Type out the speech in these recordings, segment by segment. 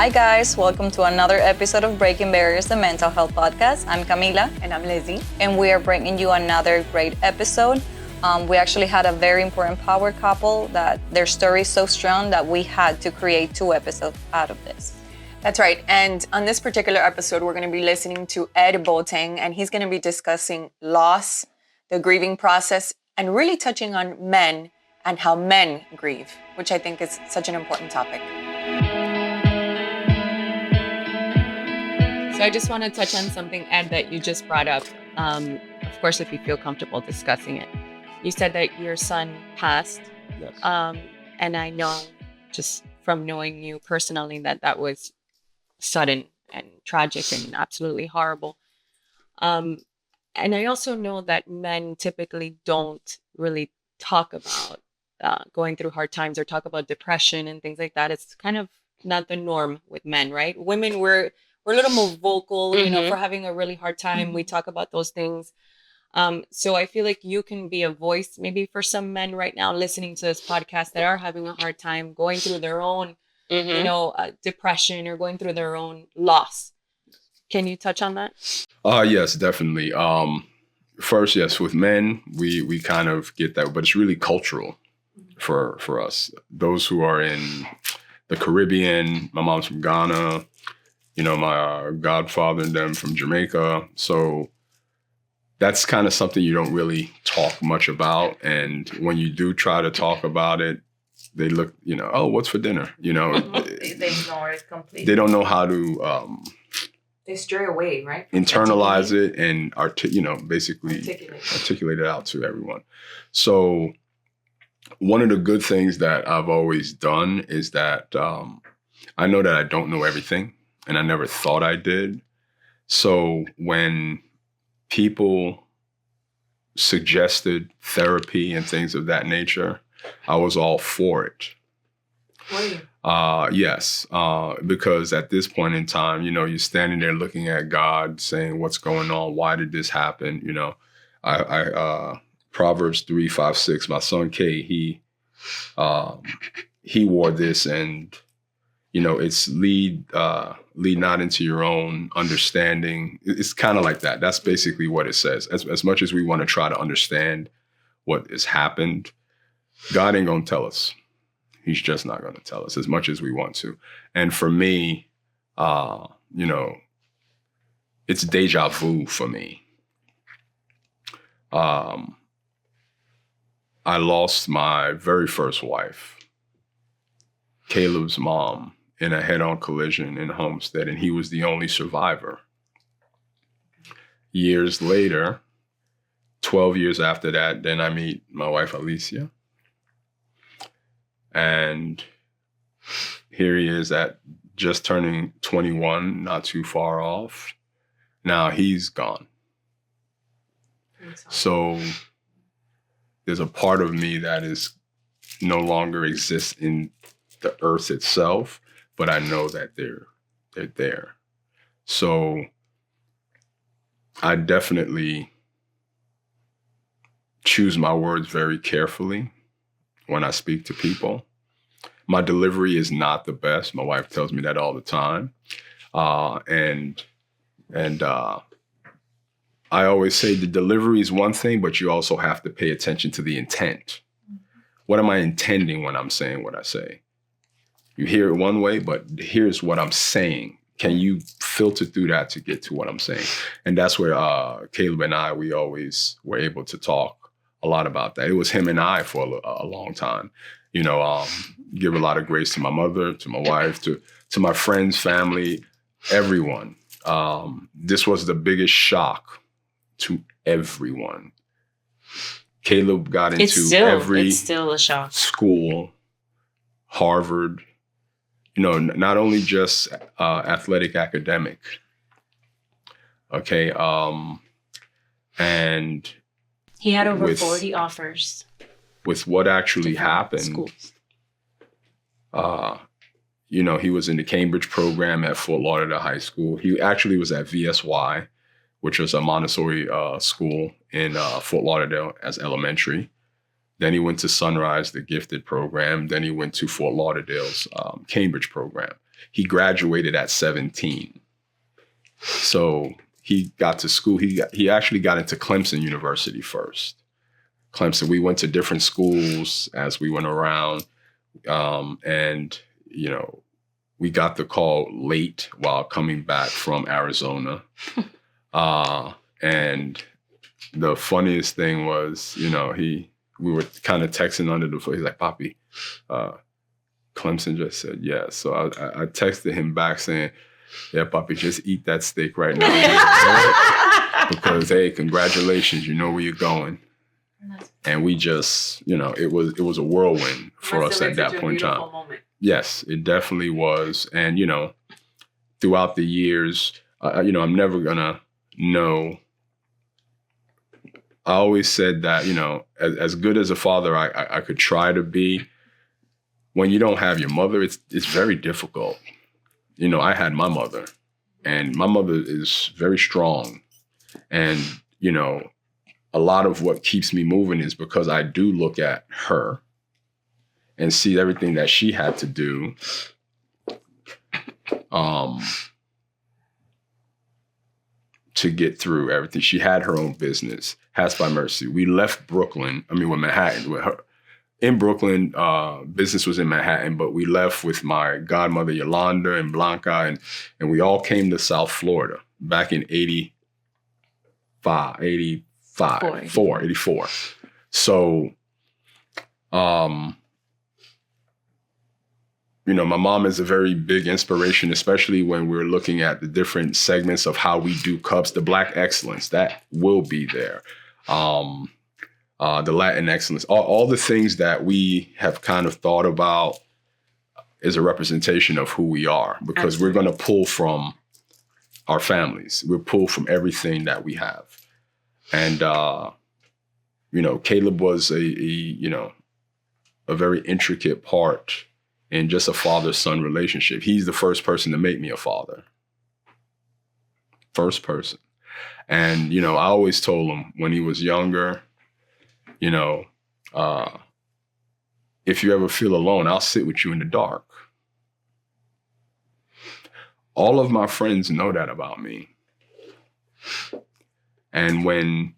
Hi guys, welcome to another episode of Breaking Barriers, the Mental Health Podcast. I'm Camila. And I'm Lizzie. And we are bringing you another great episode. We actually had a very important power couple that their story is so strong that we had to create 2 episodes out of this. That's right. And on this particular episode, we're going to be listening to Ed Boateng, and he's going to be discussing loss, the grieving process, and really touching on men and how men grieve, which I think is such an important topic. So I just want to touch on something, Ed, that you just brought up. Of course, if you feel comfortable discussing it. You said that your son passed. Yes. And I know just from knowing you personally that was sudden and tragic and absolutely horrible. And I also know that men typically don't really talk about going through hard times or talk about depression and things like that. It's kind of not the norm with men, right? Women, we're a little more vocal, you know, for having a really hard time. We talk about those things. So I feel like you can be a voice maybe for some men right now listening to this podcast that are having a hard time going through their own, you know, depression or going through their own loss. Can you touch on that? Yes, definitely. First, yes, with men, we kind of get that, but it's really cultural for us. Those who are in the Caribbean, my mom's from Ghana, you know, my godfather and them from Jamaica. So that's kind of something you don't really talk much about. And when you do try to talk about it, they look, you know, oh, what's for dinner? You know, They ignore it completely. they don't know how to They stray away, right? internalize it and basically articulate it out to everyone. So one of the good things that I've always done is that I know that I don't know everything, and I never thought I did. So when people suggested therapy and things of that nature, I was all for it. Were you? Yes, because at this point in time, you know, you're standing there looking at God, saying, "What's going on? Why did this happen?" You know, I Proverbs 3:5-6. My son K, he wore this, and you know, it's lead not into your own understanding. It's kind of like that. That's basically what it says. As much as we want to try to understand what has happened, God ain't gonna tell us. He's just not going to tell us as much as we want to. And for me, you know, it's deja vu for me. I lost my very first wife, Caleb's mom, in a head-on collision in Homestead, and he was the only survivor. Years later, 12 years after that, then I meet my wife, Alicia. And here he is at just turning 21, not too far off. Now he's gone. So there's a part of me that is no longer exists in the earth itself, but I know that they're there. So I definitely choose my words very carefully when I speak to people. My delivery is not the best. My wife tells me that all the time. And I always say the delivery is one thing, but you also have to pay attention to the intent. What am I intending when I'm saying what I say? You hear it one way, but here's what I'm saying. Can you filter through that to get to what I'm saying? And that's where Caleb and I, we always were able to talk a lot about that. It was him and I for a long time. You know, give a lot of grace to my mother, to my wife, to my friends, family, everyone. This was the biggest shock to everyone. Caleb got into it's still a shock. School, Harvard, you know, not only just athletic, academic. Okay. And he had over 40 offers. With what actually happened, schools. You know, he was in the Cambridge program at Fort Lauderdale High School. He actually was at VSY, which was a Montessori school in Fort Lauderdale as elementary. Then he went to Sunrise, the gifted program. Then he went to Fort Lauderdale's Cambridge program. He graduated at 17. So he got to school. He actually got into Clemson University first. Clemson, we went to different schools as we went around. And, you know, we got the call late while coming back from Arizona. And the funniest thing was, you know, we were kind of texting under the foot. He's like, Papi, Clemson just said yes. So I texted him back saying, yeah, Papi, just eat that steak right now. Because, hey, congratulations, you know where you're going. And we just, you know, it was a whirlwind for us at that point in time. Moment. Yes, it definitely was. And, you know, throughout the years, you know, I'm never going to know. I always said that, you know, as good as a father I could try to be, when you don't have your mother, it's very difficult. You know, I had my mother, and my mother is very strong. And, you know, a lot of what keeps me moving is because I do look at her and see everything that she had to do. To get through everything. She had her own business, Hats by Mercy. We left Brooklyn, Manhattan, with her. In Brooklyn, business was in Manhattan, but we left with my godmother, Yolanda and Blanca, and we all came to South Florida back in 84. So, you know, my mom is a very big inspiration, especially when we're looking at the different segments of how we do cups, the Black excellence, that will be there. The Latin excellence, all the things that we have kind of thought about is a representation of who we are, because Absolutely. We're going to pull from our families. We'll pull from everything that we have. And, you know, Caleb was a very intricate part in just a father-son relationship. He's the first person to make me a father. First person. And, you know, I always told him when he was younger, you know, if you ever feel alone, I'll sit with you in the dark. All of my friends know that about me. And when,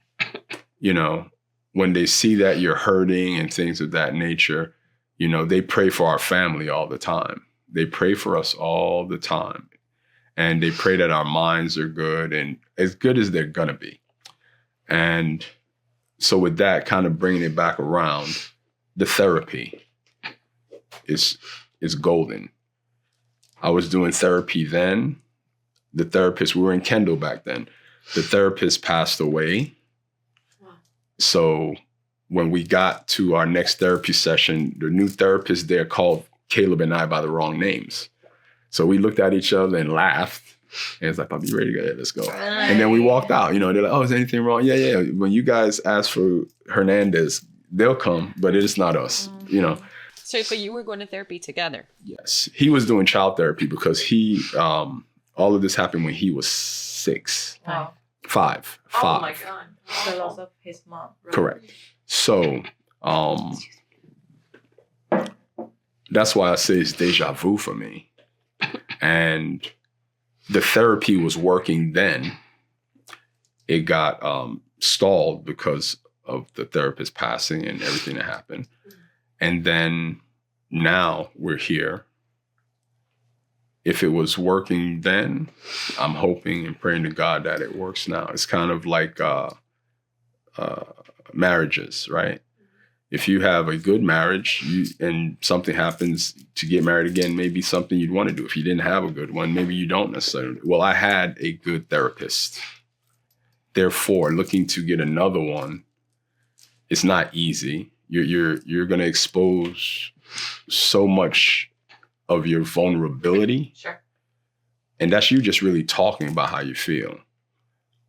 you know, when they see that you're hurting and things of that nature, you know, they pray for our family all the time. They pray for us all the time. And they pray that our minds are good and as good as they're going to be. And so with that, kind of bringing it back around, the therapy is golden. I was doing therapy then. The therapist, we were in Kendall back then. The therapist passed away. Wow. So when we got to our next therapy session, the new therapist there called Caleb and I by the wrong names. So we looked at each other and laughed. And it's like, I'll be ready to go. Let's go. Right. And then we walked out. You know, they're like, oh, is anything wrong? Yeah. When you guys ask for Hernandez, they'll come, but it's not us, you know. So you were going to therapy together? Yes. He was doing child therapy because he, all of this happened when he was 6. Wow. 5. Oh my God. The loss of his mom. Right? Correct. So, that's why I say it's deja vu for me. And the therapy was working then. It got stalled because of the therapist passing and everything that happened. And then now we're here. If it was working then, I'm hoping and praying to God that it works now. It's kind of like marriages, right? If you have a good marriage and something happens to get married again, maybe something you'd want to do. If you didn't have a good one, maybe you don't necessarily. Well, I had a good therapist. Therefore, looking to get another one, it's not easy. You're going to expose so much of your vulnerability. Sure. And that's you just really talking about how you feel,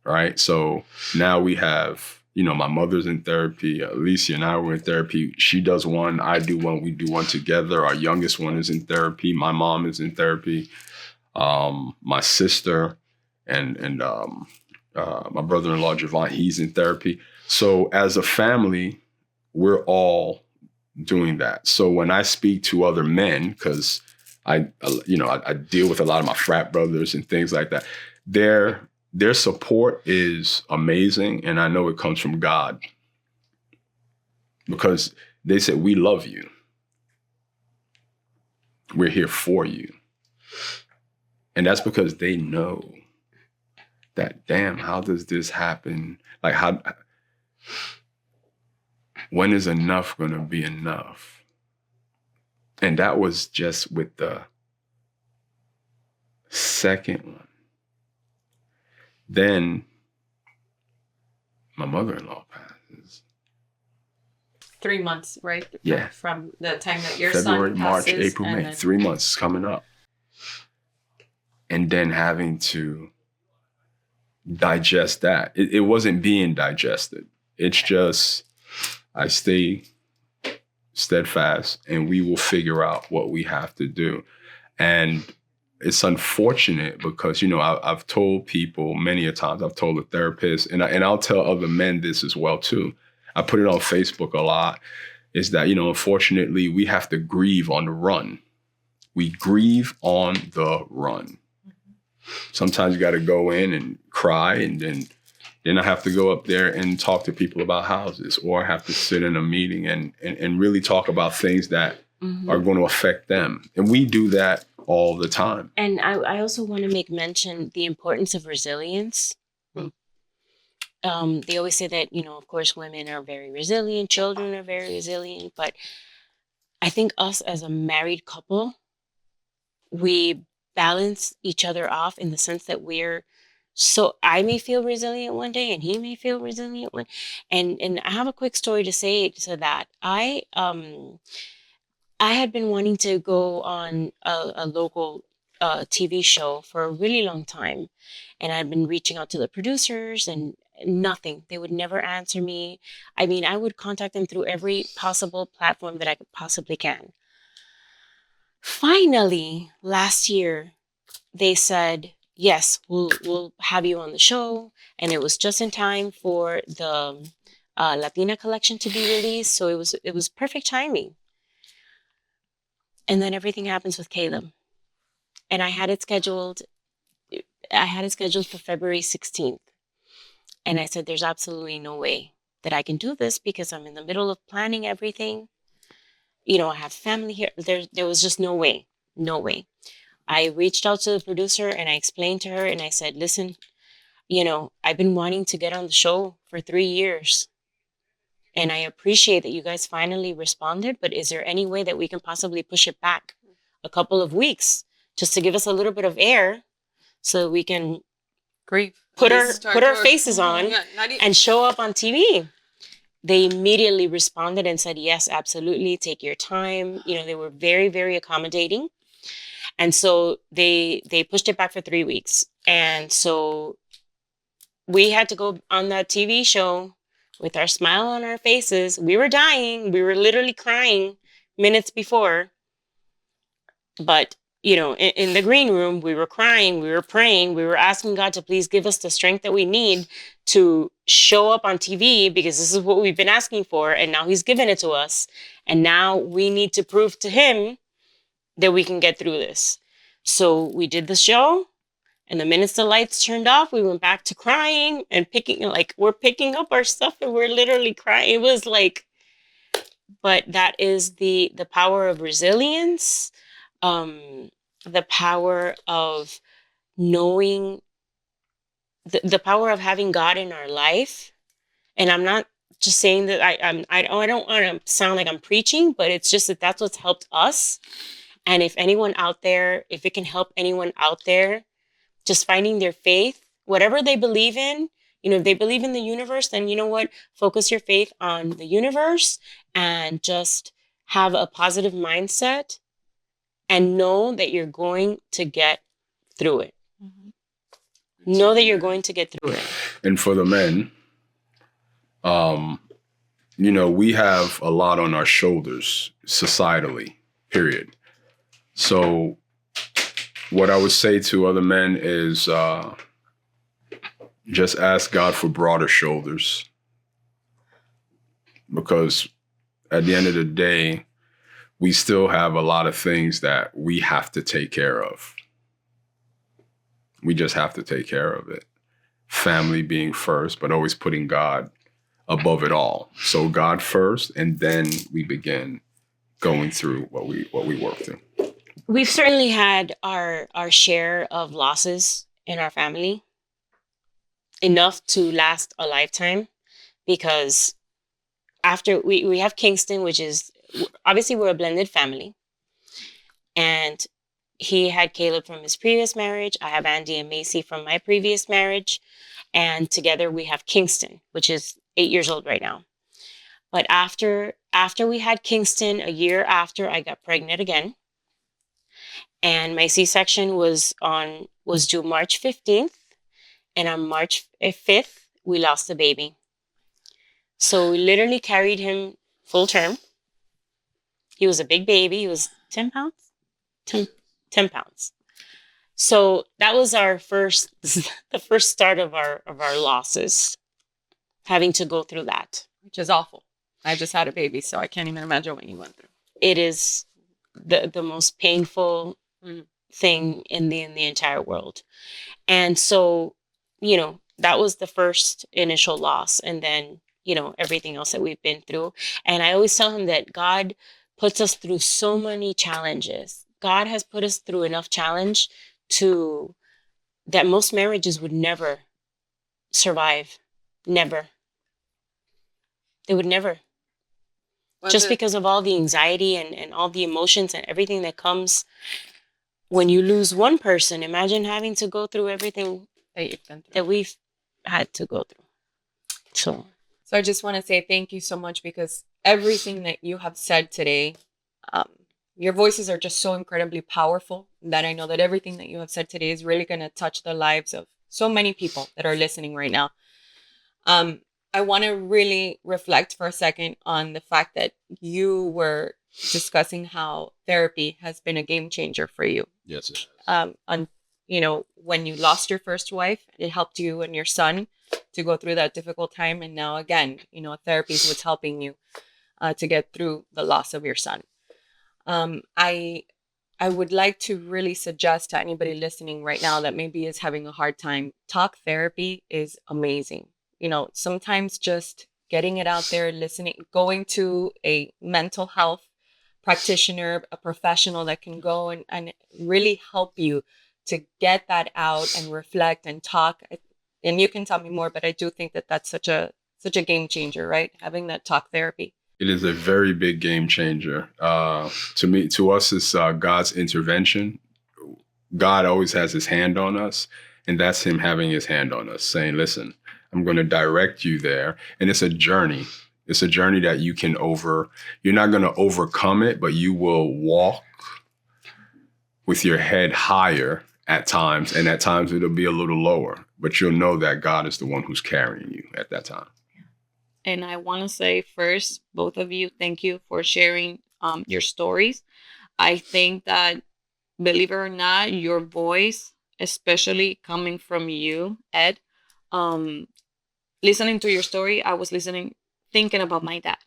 right? So now we have, you know, my mother's in therapy. Alicia and I were in therapy. She does one, I do one, we do one together. Our youngest one is in therapy. My mom is in therapy. My sister and my brother-in-law, Javon, he's in therapy. So as a family, we're all doing that. So when I speak to other men, because I deal with a lot of my frat brothers and things like that. Their support is amazing, and I know it comes from God, because they said, we love you. We're here for you. And that's because they know that, damn, how does this happen? Like, when is enough going to be enough? And that was just with the second one. Then my mother-in-law passes. 3 months, right? Yeah. From the time that your February, son March, passes, April, May. then 3 months coming up. And then having to digest that. It wasn't being digested. It's just, I stay steadfast and we will figure out what we have to do. And it's unfortunate because, I've told people many a times, I've told a therapist, and I'll tell other men this as well too. I put it on Facebook a lot, is that, unfortunately, we have to grieve on the run. We grieve on the run. Sometimes you got to go in and cry, and then I have to go up there and talk to people about houses, or I have to sit in a meeting and really talk about things that are going to affect them. And we do that all the time. And I also want to make mention the importance of resilience. They always say that, of course, women are very resilient, children are very resilient, but I think us as a married couple, we balance each other off in the sense that I may feel resilient one day and he may feel resilient one. And I have a quick story to say to that. I had been wanting to go on a local TV show for a really long time. And I'd been reaching out to the producers and nothing. They would never answer me. I mean, I would contact them through every possible platform that I could possibly can. Finally, last year, they said, yes, we'll have you on the show. And it was just in time for the Latina collection to be released. So it was perfect timing. And then everything happens with Caleb. And I had it scheduled for February 16th. And I said, there's absolutely no way that I can do this because I'm in the middle of planning everything. I have family here. There was just no way. I reached out to the producer and I explained to her and I said, listen, I've been wanting to get on the show for 3 years. And I appreciate that you guys finally responded, but is there any way that we can possibly push it back a couple of weeks just to give us a little bit of air so we can put our faces on and show up on TV? They immediately responded and said, yes, absolutely. Take your time. They were very, very accommodating. And so they pushed it back for 3 weeks. And so we had to go on that TV show with our smile on our faces. We were dying. We were literally crying minutes before. But, in the green room, we were crying, we were praying, we were asking God to please give us the strength that we need to show up on TV because this is what we've been asking for. And now he's given it to us. And now we need to prove to him that we can get through this. So we did the show. And the minutes the lights turned off, we went back to crying and we're picking up our stuff and we're literally crying. It was but that is the power of resilience, the power of knowing, the power of having God in our life. And I'm not just saying that I don't want to sound like I'm preaching, but it's just that that's what's helped us. And if it can help anyone out there, just finding their faith, whatever they believe in, if they believe in the universe, then you know what? Focus your faith on the universe and just have a positive mindset and know that you're going to get through it. Mm-hmm. Know that you're going to get through it. And for the men, we have a lot on our shoulders societally, period. So what I would say to other men is just ask God for broader shoulders. Because at the end of the day, we still have a lot of things that we have to take care of. We just have to take care of it. Family being first, but always putting God above it all. So God first, and then we begin going through what we work through. We've certainly had our share of losses in our family, enough to last a lifetime, because after we have Kingston, which is obviously we're a blended family, and he had Caleb from his previous marriage. I have Andy and Macy from my previous marriage, and together we have Kingston, which is 8 years old right now. But after we had Kingston, a year after, I got pregnant again. And my C-section was due March 15th. And on March 5th, we lost the baby. So we literally carried him full term. He was a big baby. He was 10 pounds? 10 pounds. So that was the first start of our losses, having to go through that. Which is awful. I just had a baby, so I can't even imagine what you went through. It is the most painful thing in the entire world. And so, that was the first initial loss. And then, everything else that we've been through. And I always tell him that God puts us through so many challenges. God has put us through enough challenge that most marriages would never survive. Never. They would never. Just because of all the anxiety and all the emotions and everything that comes when you lose one person. Imagine having to go through everything that we've had to go through. So I just want to say thank you so much, because everything that you have said today, your voices are just so incredibly powerful that I know that everything that you have said today is really going to touch the lives of so many people that are listening right now. I want to really reflect for a second on the fact that you were discussing how therapy has been a game changer for you. Yes, it has. When you lost your first wife, it helped you and your son to go through that difficult time. And now again, therapy is what's helping you to get through the loss of your son. I would like to really suggest to anybody listening right now that maybe is having a hard time, talk therapy is amazing. Sometimes just getting it out there, listening, going to a mental health practitioner, a professional that can go and really help you to get that out and reflect and talk. And you can tell me more, but I do think that that's such a game changer, right? Having that talk therapy. It is a very big game changer. To us, it's God's intervention. God always has his hand on us, and that's him having his hand on us, saying, listen, I'm going to direct you there. And it's a journey. It's a journey that you're not going to overcome it, but you will walk with your head higher at times. And at times it'll be a little lower, but you'll know that God is the one who's carrying you at that time. And I want to say first, both of you, thank you for sharing your stories. I think that, believe it or not, your voice, especially coming from you, Ed, listening to your story, I was thinking about my dad.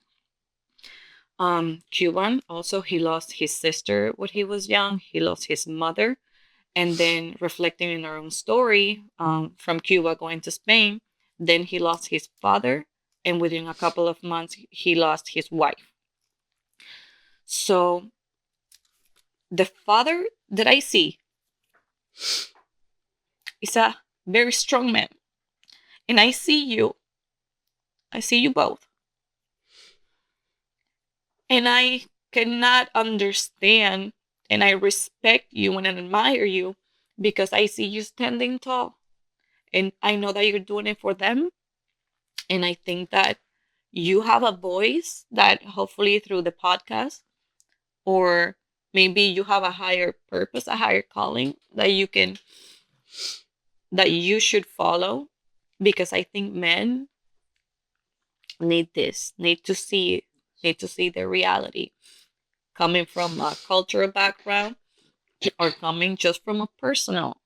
Cuban, also, he lost his sister when he was young. He lost his mother. And then reflecting in our own story, from Cuba going to Spain, then he lost his father. And within a couple of months, he lost his wife. So the father that I see is a very strong man. And I see you both. And I cannot understand, and I respect you and I admire you, because I see you standing tall. And I know that you're doing it for them. And I think that you have a voice that hopefully through the podcast, or maybe you have a higher purpose, a higher calling that you should follow, because I think men need to see the reality, coming from a cultural background or coming just from a personal.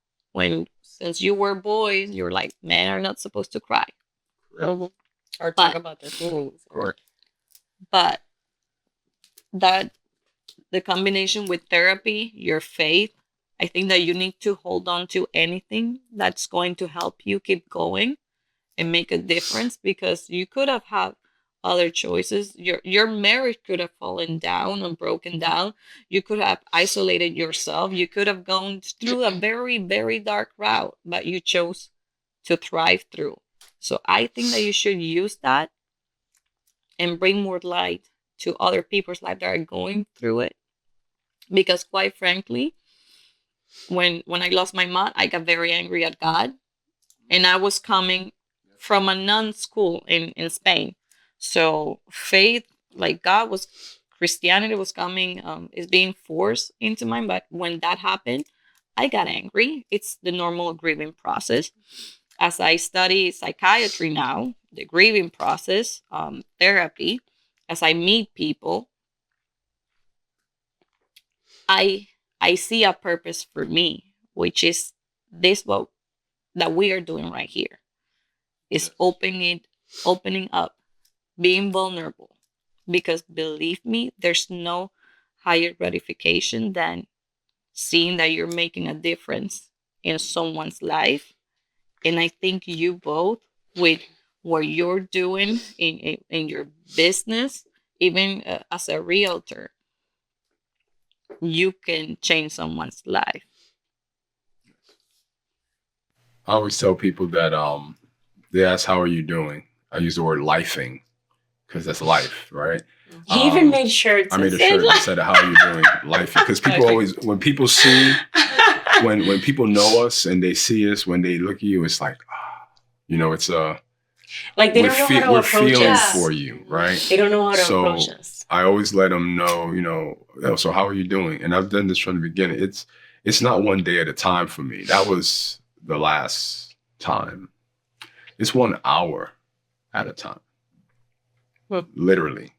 Since you were boys, you're like, men are not supposed to cry. Or talk about their feelings. Correct. But that the combination with therapy, your faith, I think that you need to hold on to anything that's going to help you keep going and make a difference, because you could have had other choices. Your marriage could have fallen down and broken down. You could have isolated yourself. You could have gone through a very, very dark route, but you chose to thrive through. So I think that you should use that and bring more light to other people's life that are going through it. Because quite frankly, when I lost my mom, I got very angry at God. And I was coming from a nun school in Spain. So faith, like God was, Christianity was coming, is being forced into mine. But when that happened, I got angry. It's the normal grieving process. As I study psychiatry now, the grieving process, therapy, as I meet people, I see a purpose for me, which is this what that we are doing right here. Is opening up, being vulnerable. Because believe me, there's no higher gratification than seeing that you're making a difference in someone's life. And I think you both, with what you're doing in your business, even as a realtor, you can change someone's life. I always tell people that they ask, how are you doing? I use the word lifing because that's life, right? He even made shirts. I made a shirt that said, how are you doing? Life. Because people always, when people see, when people know us and they see us, when they look at you, it's like, it's like they don't know how to we're approach feeling us. for you, right? They don't know how to approach us. I always let them know, so how are you doing? And I've done this from the beginning. It's not one day at a time for me. That was the last time. It's 1 hour at a time. Well, literally.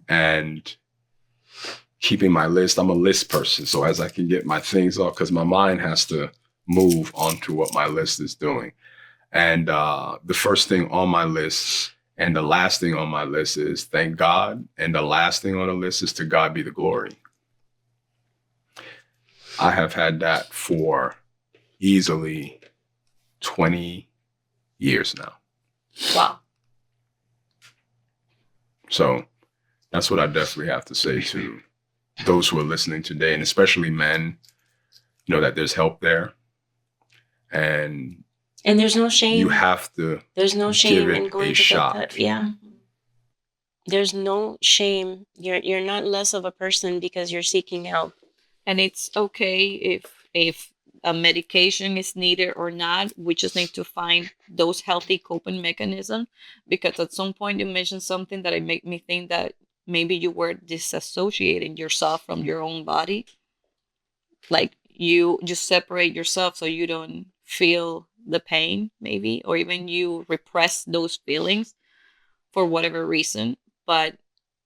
And keeping my list. I'm a list person. So as I can get my things off, because my mind has to move onto what my list is doing. And the first thing on my list and the last thing on my list is thank God. And the last thing on the list is to God be the glory. I have had that for easily 20 years now. Wow. So that's what I definitely have to say to those who are listening today, and especially men, that there's help there. And there's no shame. You have to. There's no shame in going to shot. get cut. Yeah. There's no shame. You're not less of a person because you're seeking help. And it's okay if a medication is needed or not. We just need to find those healthy coping mechanisms, because at some point you mentioned something that it made me think that maybe you were disassociating yourself from your own body. Like you just separate yourself so you don't feel the pain, maybe, or even you repress those feelings for whatever reason. But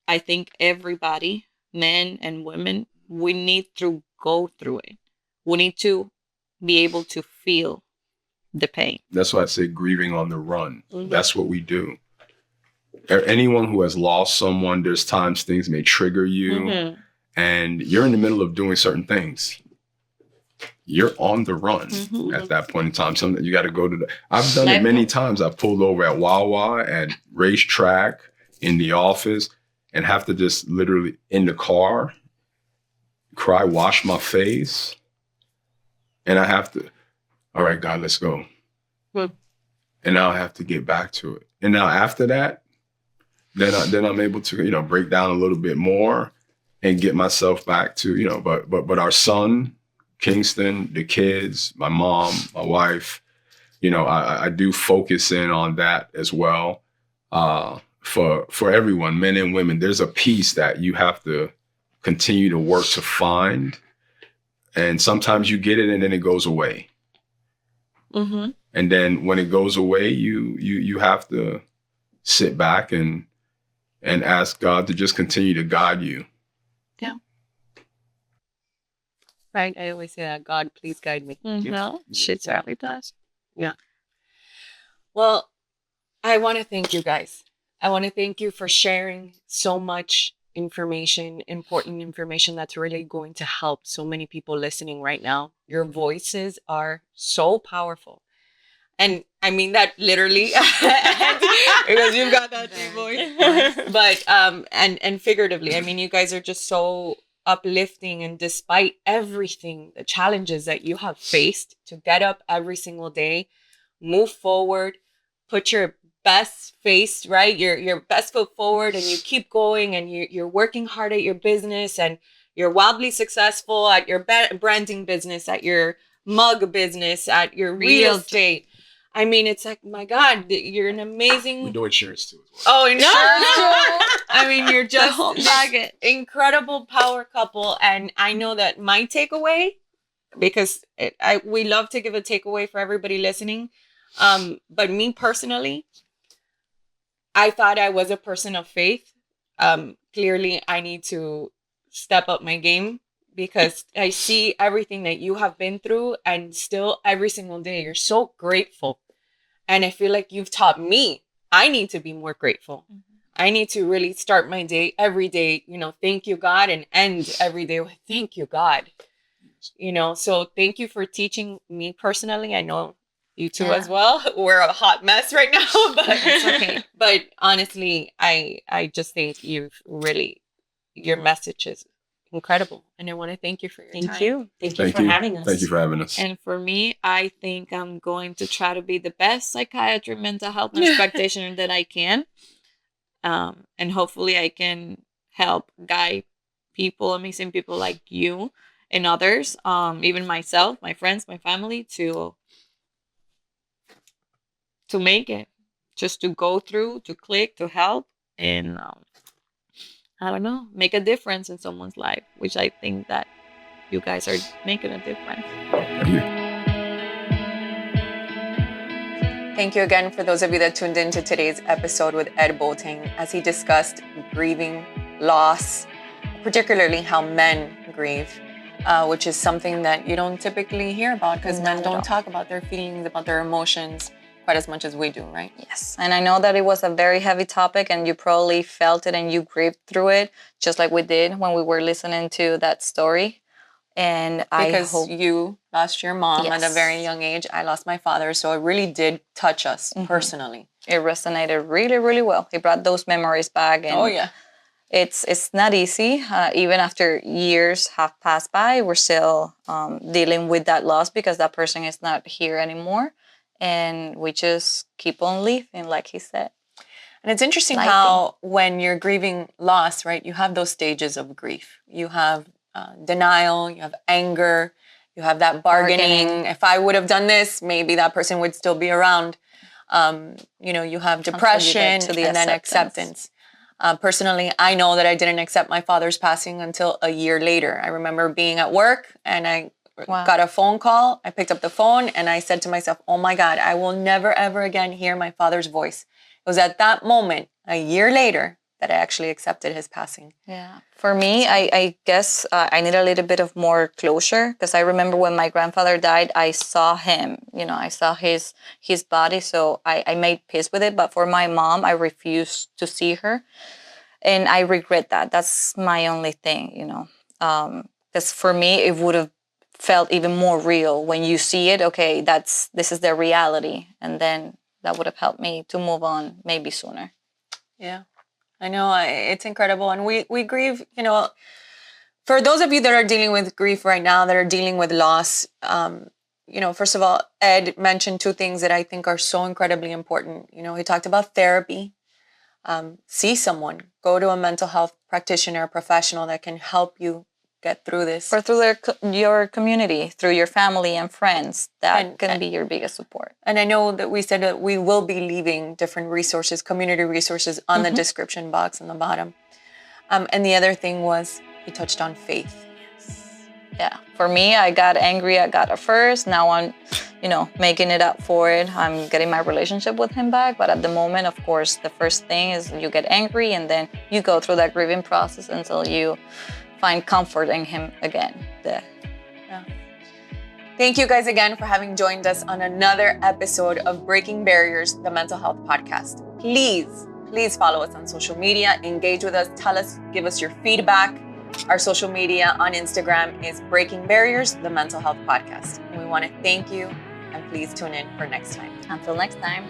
I think everybody, men and women, we need to go through it. We need to be able to feel the pain. That's why I say grieving on the run. Mm-hmm. That's what we do. Anyone who has lost someone, there's times things may trigger you, mm-hmm. and you're in the middle of doing certain things. You're on the run mm-hmm. at that point in time. Something you got to go to. I've done it many times. I've pulled over at Wawa, at racetrack, in the office, and have to just literally in the car cry, wash my face, and I have to. All right, God, let's go. Well, and now I have to get back to it. And now after that, then I'm able to break down a little bit more and get myself back to But our son, Kingston, the kids, my mom, my wife, I do focus in on that as well. For everyone, men and women, there's a piece that you have to continue to work to find, and sometimes you get it and then it goes away. Mm-hmm. And then when it goes away, you have to sit back and ask God to just continue to guide you. Yeah. Right. I always say that, God, please guide me. Mm-hmm. No, shit certainly does. Yeah. Well, I want to thank you guys. I want to thank you for sharing so much information, important information that's really going to help so many people listening right now. Your voices are so powerful. And I mean that literally because you've got that deep voice. But and figuratively, I mean, you guys are just so uplifting, and despite everything, the challenges that you have faced, to get up every single day, move forward, put your best face, right? Your best foot forward, and you keep going, and you're working hard at your business, and you're wildly successful at your branding business, at your mug business, at your real estate. I mean, it's like, my God, you're an amazing... We do insurance too as well. Oh, insurance too. I mean, you're just this incredible power couple. And I know that my takeaway, because we love to give a takeaway for everybody listening. But me personally, I thought I was a person of faith. Clearly, I need to step up my game, because I see everything that you have been through, and still every single day you're so grateful. And I feel like you've taught me I need to be more grateful. I need to really start my day every day, thank you, God, and end every day with thank you, God. So thank you for teaching me personally. I know you two as well. We're a hot mess right now, but it's okay. But honestly, I just think your message is incredible, and I want to thank you for your time. Thank you for having us. Thank you for having us. And for me, I think I'm going to try to be the best psychiatry, mental health nurse practitioner that I can. And hopefully I can help guide people, amazing people like you and others, even myself, my friends, my family, to make it, just to go through, to click, to help, and I don't know, make a difference in someone's life, which I think that you guys are making a difference. Thank you. Thank you again for those of you that tuned in to today's episode with Ed Boateng, as he discussed grieving, loss, particularly how men grieve, which is something that you don't typically hear about, because men don't talk about their feelings, about their emotions quite as much as we do, right? Yes, and I know that it was a very heavy topic, and you probably felt it and you grieved through it, just like we did when we were listening to that story. And because you lost your mom at a very young age, I lost my father, so it really did touch us personally. It resonated really, really well. It brought those memories back, and it's not easy. Even after years have passed by, we're still dealing with that loss, because that person is not here anymore. And we just keep on living, like he said. And it's interesting how when you're grieving loss, right, you have those stages of grief. You have denial, you have anger, you have that bargaining. If I would have done this, maybe that person would still be around. You have depression and then acceptance. Personally, I know that I didn't accept my father's passing until a year later. I remember being at work, and I got a phone call. I picked up the phone, and I said to myself, oh my God, I will never, ever again hear my father's voice. It was at that moment, a year later, that I actually accepted his passing. Yeah. For me, I guess I need a little bit of more closure, because I remember when my grandfather died, I saw him, I saw his body. So I made peace with it. But for my mom, I refused to see her. And I regret that. That's my only thing, because for me, it would have felt even more real when you see it. Okay, this is the reality. And then that would have helped me to move on maybe sooner. Yeah. I know, it's incredible. And we grieve, for those of you that are dealing with grief right now, that are dealing with loss, first of all, Ed mentioned two things that I think are so incredibly important. He talked about therapy. See someone, go to a mental health practitioner, professional that can help you get through this. Or through your community, through your family and friends. That can be your biggest support. And I know that we said that we will be leaving different resources, community resources, on the description box on the bottom. And the other thing was, he touched on faith. Yeah. For me, I got angry at God at first. Now I'm, making it up for it. I'm getting my relationship with him back. But at the moment, of course, the first thing is you get angry, and then you go through that grieving process until you find comfort in him again. Thank you guys again for having joined us on another episode of Breaking Barriers, the Mental Health Podcast. Please Please follow us on social media, engage with us, tell us, give us your feedback. Our social media on Instagram is Breaking Barriers, the Mental Health Podcast. And we want to thank you, and please tune in for next time. Until next time.